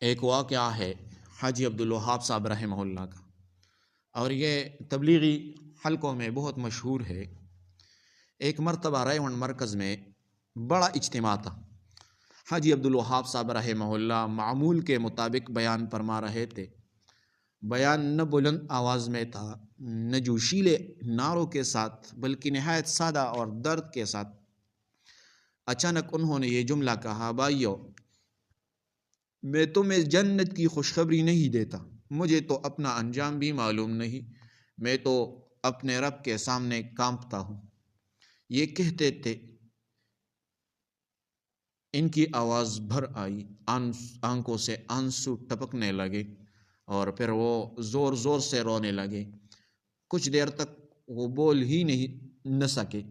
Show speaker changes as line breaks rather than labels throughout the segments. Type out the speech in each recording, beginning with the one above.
ایک واقعہ ہے حاجی عبدالوہاب صاحب رحمہ اللہ کا، اور یہ تبلیغی حلقوں میں بہت مشہور ہے۔ ایک مرتبہ ریون مرکز میں بڑا اجتماع تھا۔ حاجی عبدالوہاب صاحب رحمہ اللہ معمول کے مطابق بیان فرما رہے تھے۔ بیان نہ بلند آواز میں تھا، نہ جوشیلے نعروں کے ساتھ، بلکہ نہایت سادہ اور درد کے ساتھ۔ اچانک انہوں نے یہ جملہ کہا: بھائیو، میں تمہیں جنت کی خوشخبری نہیں دیتا، مجھے تو اپنا انجام بھی معلوم نہیں، میں تو اپنے رب کے سامنے کانپتا ہوں۔ یہ کہتے تھے، ان کی آواز بھر آئی، آنکھوں سے آنسو ٹپکنے لگے، اور پھر وہ زور زور سے رونے لگے۔ کچھ دیر تک وہ بول ہی نہ سکے۔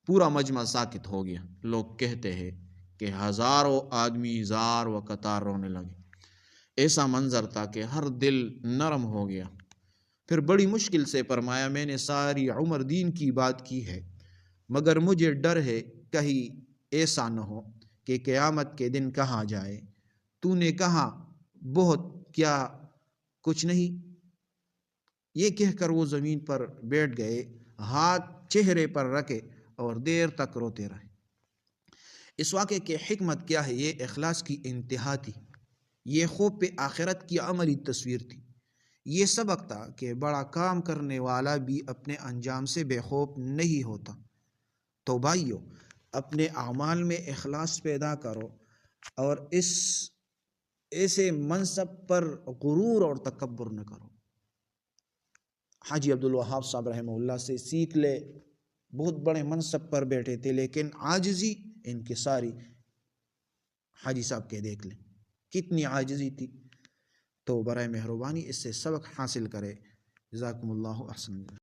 پورا مجمع ساکت ہو گیا۔ لوگ کہتے ہیں کہ ہزاروں آدمی زار و قطار رونے لگے۔ ایسا منظر تھا کہ ہر دل نرم ہو گیا۔ پھر بڑی مشکل سے فرمایا: میں نے ساری عمر دین کی بات کی ہے، مگر مجھے ڈر ہے کہیں ایسا نہ ہو کہ قیامت کے دن کہا جائے، تو نے کہا بہت، کیا کچھ نہیں؟ یہ کہہ کر وہ زمین پر بیٹھ گئے، ہاتھ چہرے پر رکھے اور دیر تک روتے رہے۔ اس واقعے کی حکمت کیا ہے؟ یہ اخلاص کی انتہا تھی۔ یہ خوف آخرت کی عملی تصویر تھی۔ یہ سبق تھا کہ بڑا کام کرنے والا بھی اپنے انجام سے بے خوف نہیں ہوتا۔ تو بھائیو، اپنے اعمال میں اخلاص پیدا کرو اور اس ایسے منصب پر غرور اور تکبر نہ کرو۔ حاجی عبدالوہاب صاحب رحمہ اللہ سے سیکھ لے۔ بہت بڑے منصب پر بیٹھے تھے، لیکن عاجزی انکساری حاجی صاحب کے دیکھ لیں کتنی عاجزی تھی۔ تو برائے مہربانی اس سے سبق حاصل کرے۔ جزاکم اللہ احسن۔